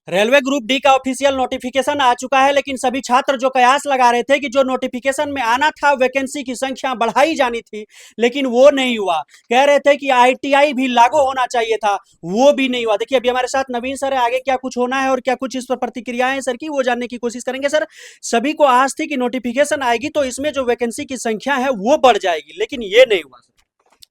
Railway group D का official notification आ चुका है, लेकिन सभी छात्र जो कयास लगा रहे थे कि जो नोटिफिकेशन में आना था वैकेंसी की संख्या बढ़ाई जानी थी, लेकिन वो नहीं हुआ। कह रहे थे कि आईटीआई भी लागू होना चाहिए था, वो भी नहीं हुआ। देखिए अभी हमारे साथ नवीन सर है, आगे क्या कुछ होना है और क्या कुछ इस पर प्रतिक्रियाएं सर की वो जानने की कोशिश करेंगे। सर, सभी को आस थी कि नोटिफिकेशन आएगी तो इसमें जो वैकेंसी की संख्या है वो बढ़ जाएगी, लेकिन ये नहीं हुआ।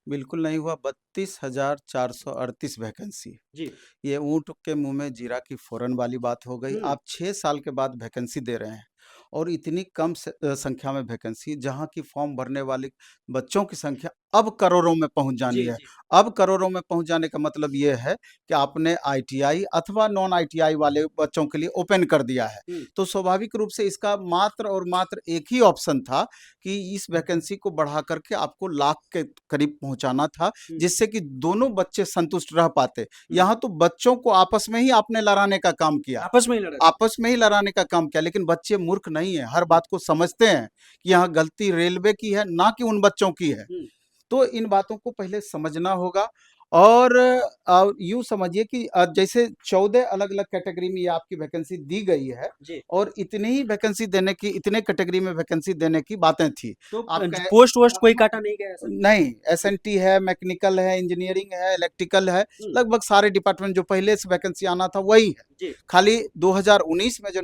बिल्कुल नहीं हुआ। 32,438 वैकेंसी। जी। ये ऊँट के मुँह में जीरा की फ़ौरन वाली बात हो गई। हम्म। आप 6 साल के बाद वैकेंसी दे रहे हैं और इतनी कम संख्या में वैकेंसी, जहाँ की फॉर्म भरने वाले बच्चों की संख्या अब करोड़ों में पहुँच जानी जी। है। जी। अब करोड़ों में पहुँच जाने का मतलब ये है कि आपने आईटीआई अथवा नॉन आईटीआई वाले बच्चों के लिए ओपन कर दिया है। हम्म। तो स्वाभाविक रूप से इसका मात्र और मात्र एक ही ऑप्शन था कि इस वैकेंसी को बढ़ा करके आपको लाख के करीब पहुँचाना था, हम्म। जिससे कि दोनों बच्चे संतुष्ट रह पाते। हम्म। यहाँ तो बच्चों को आपस में ही आपने लड़ाने का काम किया, आपस में ही लड़ा दिया। आपस में ही लड़ाने का काम किया, लेकिन बच्चे मूर्ख नहीं हैं, हर बात को समझते हैं कि यहाँ गलती रेलवे की है, ना कि उन बच्चों की है। हम्म। तो इन बातों को पहले समझना होगा। और यूँ समझिए कि जैसे 14 अलग-अलग कैटेगरी में ये आपकी वैकेंसी दी गई है जी। और इतनी ही वैकेंसी देने की, इतने कैटेगरी में वैकेंसी देने की बातें थी। तो आपका पोस्ट वोस्ट कोई काटा नहीं गया है सर? नहीं, एसएनटी है, मैकेनिकल है, इंजीनियरिंग है, इलेक्ट्रिकल है, हम्म। लगभग सारे डिपार्टमेंट जो पहले से वैकेंसी आना था वही है। जी। खाली 2019 में जो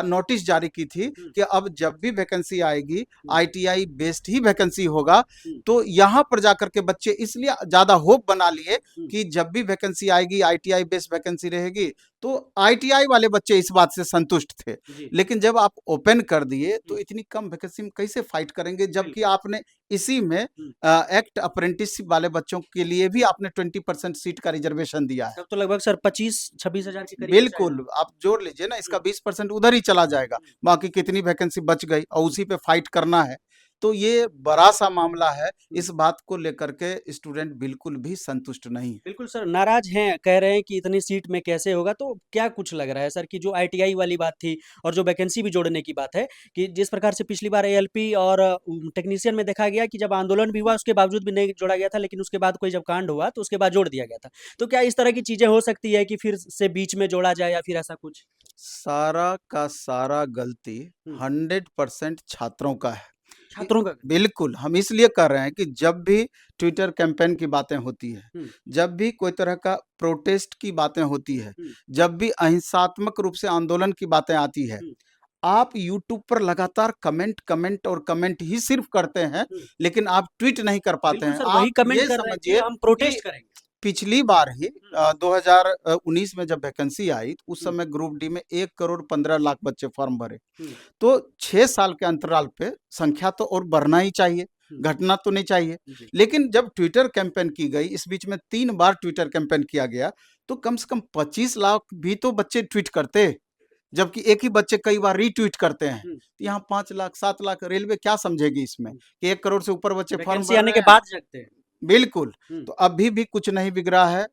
नोटिस जारी की थी हम्म। कि अब जब भी वैकेंसी आएगी, हम्म। आईटीआई बेस्ड ही वैकेंसी होगा। हम्म। तो यहाँ पर जाकर के बच्चे इसलिए ज़्यादा होप बना लिए हम्म। कि जब भी वैकेंसी आएगी, आईटीआई बेस्ड वैकेंसी रहेगी, तो आईटीआई वाले बच्चे इस बात से संतुष्ट थे। जी। लेकिन जब आप ओपन कर दिए, तो हम्म। इतनी कम वैकेंसी में कैसे फाइट करेंगे? जबकि बिल्कुल। आपने इसी में हम्म। एक्ट अप्रेंटिसशिप वाले बच्चों के लिए भी आपने 20% सीट का रिजर्वेशन दिया है। तब तो लगभग सर 25-26 हजार के करीब बचा है ना? बिल्कुल, आप जोड़ लीजिए ना, इसका हम्म। 20% उधर ही चला जाएगा, हम्म। बाकी कितनी वैकेंसी बच गई और हम्म। उसी पे फाइट करना है। तो ये बड़ा-सा मामला है, हम्म। इस बात को लेकर के स्टूडेंट बिल्कुल भी संतुष्ट नहीं है। बिल्कुल सर, नाराज हैं, कह रहे हैं कि इतनी सीट में कैसे होगा। तो क्या कुछ लग रहा है सर कि जो आईटीआई वाली बात थी और जो वैकेंसी भी जोड़ने की बात है, कि जिस प्रकार से पिछली बार एएलपी और टेक्नीशियन में देखा गया कि जब आंदोलन भी हुआ उसके बावजूद भी नहीं जोड़ा गया था, लेकिन उसके बाद कोई जब कांड हुआ तो उसके बाद जोड़ दिया गया था। तो क्या इस तरह की चीजें हो सकती है कि फिर से बीच में जोड़ा जाए या फिर ऐसा कुछ? सारा का सारा गलती हम्म। 100% छात्रों का है। इ छात्रों का? बिल्कुल, हम इसलिए कर रहे हैं कि जब भी ट्विटर कैंपेन की बातें होती हैं, हम्म। जब भी कोई तरह का प्रोटेस्ट की बातें होती है, हम्म। जब भी अहिंसात्मक रूप से आंदोलन की बातें आती है, हम्म। आप यूट्यूब पर लगातार कमेंट, कमेंट और कमेंट ही सिर्फ करते हैं, हम्म। लेकिन आप ट्वीट नहीं कर पाते बिल्कुल हैं। सर, वही आप कमेंट ये कर रहे हैं कि समझिए हम कि प्रोटेस्ट करेंगे। पिछली बार ही हम्म। 2019 में जब वैकेंसी आई, तो उस हम्म। समय ग्रुप डी में 1 करोड़ 15 लाख बच्चे फॉर्म भरे। हम्म। तो 6 साल के अंतराल पे संख्या तो और बढ़ना ही चाहिए, हम्म। घटना तो नहीं चाहिए। जी। लेकिन जब ट्विटर कैंपेन की गई, इस बीच में 3 बार ट्विटर कैंपेन किया गया, तो कम से कम 25 लाख भी तो बच्चे ट्वीट करते, जबकि एक ही बच्चे कई बार रीट्वीट करते हैं। हम्म। तो यहाँ 5 लाख, 7 लाख रेलवे क्या समझेगी इसमें हम्म। कि 1 करोड़ से ऊपर बच्चे फॉर्म वैकेंसी भर आने रहे के हैं? बाद जगते हैं। बिल्कुल। हम्म। तो अभी भी कुछ नहीं बिगड़ा है।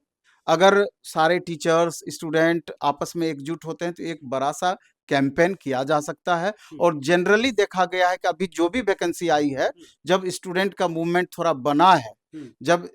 अगर सारे टीचर्स, स्टूडेंट आपस में एकजुट होते हैं, तो एक बड़ा-सा कैंपेन किया जा सकता है। हम्म। और जनरली देखा गया है कि अभी जो भी वैकेंसी आई है, हम्म। जब स्टूडेंट का मूवमेंट थोड़ा बना है, हम्म। जब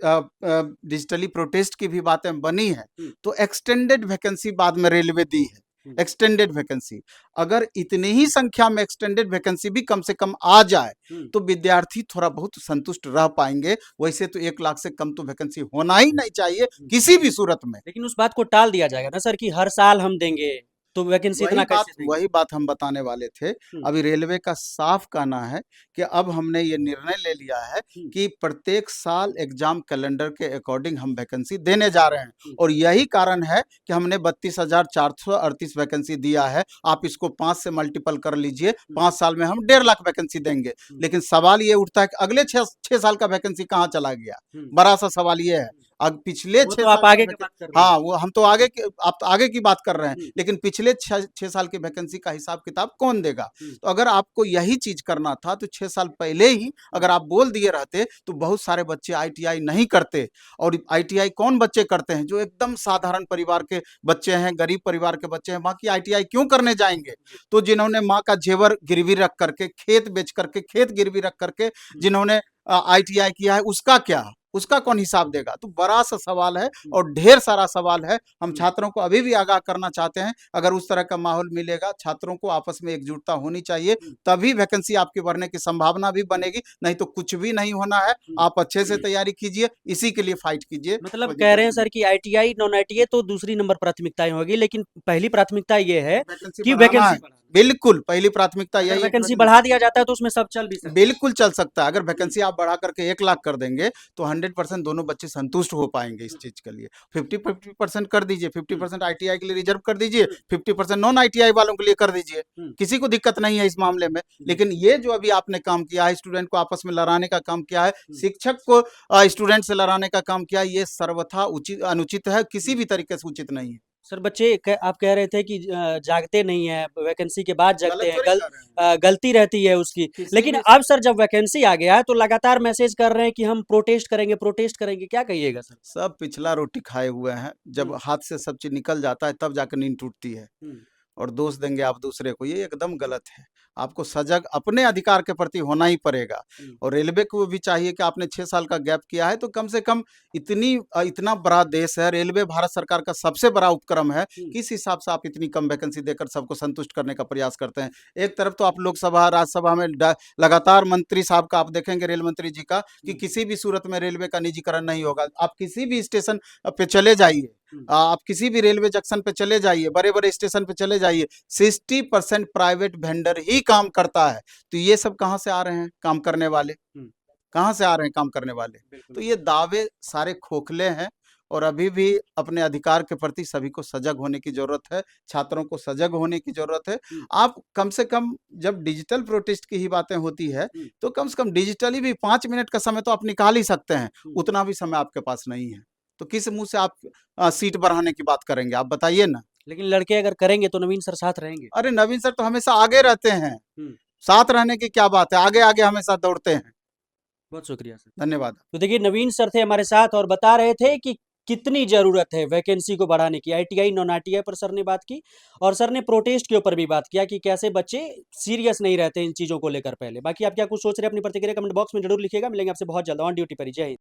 डिजिटली प्रोटेस्ट की भी बातें बनी हैं, हम्म। तो एक्सटेंडेड वैकेंसी बाद में रेलवे दी है। हम्म। एक्सटेंडेड वैकेंसी, अगर इतनी ही संख्या में एक्सटेंडेड वैकेंसी भी कम से कम आ जाए, हम्म। तो विद्यार्थी थोड़ा बहुत संतुष्ट रह पाएँगे। वैसे तो 1 लाख से कम तो वैकेंसी होना ही नहीं चाहिए, हम्म। किसी भी सूरत में। लेकिन उस बात को टाल दिया जाएगा ना सर कि हर साल हम देंगे, तो वैकेंसी इतना कैसे देंगे? वही बात हम बताने वाले थे। हम्म। अभी रेलवे का साफ कहना है कि अब हमने ये निर्णय ले लिया है हम्म। कि प्रत्येक साल एग्ज़ाम कैलेंडर के अकॉर्डिंग हम वैकेंसी देने जा रहे हैं। हम्म। और यही कारण है कि हमने 32,438 वैकेंसी दिया है। आप इसको 5 से मल्टीपल कर लीजिए, हम्म। 5 साल में हम 1.5 लाख वैकेंसी देंगे। हम्म। लेकिन सवाल ये उठता है कि अगले 6 साल का वैकेंसी कहाँ चला गया? हम्म। बड़ा-सा सवाल ये है। हम्म। अब पिछले वो 6 तो आप साल का आगे की वैके बात कर रहे हैं। हाँ, वो हम तो आगे के आप तो आगे की बात कर रहे हैं, हम्म। लेकिन पिछले 6 साल की वैकेंसी का हिसाब-किताब कौन देगा? हम्म। तो अगर आपको यही चीज़ करना था, तो 6 साल पहले ही हम्म। अगर आप बोल दिए रहते, तो बहुत सारे बच्चे आईटीआई नहीं करते। और आईटीआई कौन बच्चे करते हैं? जो एकदम साधारण परिवार के बच्चे हैं, गरीब परिवार के बच्चे हैं, बाकी आईटीआई क्यों करने जाएँगे? जी। तो जिन्होंने माँ का ज़ेवर गिरवी रख कर के, खेत बेच कर के, खेत गिरवी रख कर के हम्म। जिन्होंने आईटीआई किया है, उसका क्या? उसका कौन हिसाब देगा? तो बड़ा सा सवाल है और ढेर सारा सवाल है। हम छात्रों को अभी भी आगाह करना चाहते हैं, अगर उस तरह का माहौल मिलेगा, छात्रों को आपस में एकजुटता होनी चाहिए, तभी वैकेंसी आपकी बढ़ने की संभावना भी बनेगी, नहीं तो कुछ भी नहीं होना है। आप अच्छे से तैयारी कीजिए, इसी के लिए फाइट कीजिए। मतलब कोई कह रहे हैं दिक्कत सर कि आईटीआई नॉन आईटीआई तो दूसरी नंबर प्राथमिकताएं होगी, लेकिन पहली प्राथमिकता ये है वैकेंसी कि बढ़ाना वैकेंसी है। बिल्कुल, पहली प्राथमिकता अगर यही है कि वैकेंसी वैकेंसी बढ़ा दिया जाता है तो उसमें सब चल भी सकता है। बिल्कुल चल सकता है। अगर वैकेंसी आप बढ़ा करके 1 लाख कर देंगे, तो 100% दोनों बच्चे संतुष्ट हो पाएँगे इस चीज़ के लिए। 50-50% कर दीजिए, 50% आईटीआई के लिए रिज़र्व कर दीजिए, 50% नॉन आईटीआई वालों के लिए कर दीजिए। किसी को दिक्कत नहीं है इस मामले में। लेकिन ये जो अभी आपने काम किया है, स्टूडेंट को आपस में लड़ाने का काम किया है, शिक्षक को स्टूडेंट से लड़ाने का काम किया है, ये सर्वथा अनुचित है, किसी भी तरीके से उचित नहीं है। सर बच्चे आप कह रहे थे कि जागते नहीं है, वैकेंसी के बाद गलत जगते हैं, थोड़ी कर रहे हैं। गलती रहती है उसकी। किसी लेकिन भी अब सर जब वैकेंसी आ गया है तो लगातार मैसेज कर रहे हैं कि हम प्रोटेस्ट करेंगे, क्या कहिएगा सर? सब पिछला रोटी खाए हुए हैं। जब हाथ से सब चीज़ निकल जाता है, तब जाकर नींद टूटती है। और दोष देंगे आप दूसरे को, ये एकदम गलत है। आपको सजग अपने अधिकार के प्रति होना ही पड़ेगा। और रेलवे को भी चाहिए कि आपने 6 साल का गैप किया है, तो कम से कम इतना बड़ा देश है, रेलवे भारत सरकार का सबसे बड़ा उपक्रम है, किस हिसाब से आप इतनी कम वैकेंसी देकर सबको संतुष्ट करने का प्रयास करते हैं? एक तरफ तो आप लोकसभा, राज्यसभा में लगातार मंत्री साहब का आप देखेंगे, रेल मंत्री जी का, कि किसी भी सूरत में रेलवे का निजीकरण नहीं होगा। आप किसी भी स्टेशन पे चले जाइए, आप किसी भी रेलवे जंक्शन पे चले जाइए, बड़े-बड़े स्टेशन पे चले जाइए, 60% प्राइवेट वेंडर ही काम करता है। तो ये सब कहाँ से आ रहे हैं काम करने वाले? कहाँ से आ रहे हैं काम करने वाले? तो ये दावे सारे खोखले हैं और अभी भी अपने अधिकार के प्रति सभी को सजग होने की ज़रूरत है, छात्रों को सजग होने की ज़रूरत है। आप कम से कम जब डिजिटल प्रोटेस्ट की ही बातें होती है, तो कम से कम डिजिटली भी 5 मिनट का समय तो आप निकाल ही सकते हैं, उतना भी समय आपके पास नहीं है। तो किस मुँह से आप सीट बढ़ाने की बात करेंगे? आप बताइए ना? लेकिन लड़के अगर करेंगे तो नवीन सर साथ रहेंगे। अरे नवीन सर तो हमेशा आगे रहते हैं, साथ रहने की क्या बात है, आगे-आगे हमेशा दौड़ते हैं। बहुत शुक्रिया सर। धन्यवाद। तो देखिए नवीन सर थे हमारे साथ और बता रहे थे कि कितनी ज़रूरत है वैकेंसी को बढ़ाने की। आईटीआई, नॉन आईटीआई पर सर ने बात की और सर ने प्रोटेस्ट के ऊपर भी बात किया कि कैसे बच्चे सीरियस नहीं रहते इन चीज़ों को लेकर पहले। बाकी आप क्या कुछ सोच रहे हैं अपनी प्रतिक्रिया कमेंट बॉक्स में ज़रूर लिखिएगा। मिलेंगे आपसे बहुत जल्द ऑन ड्यूटी पर ही। जय हिंद।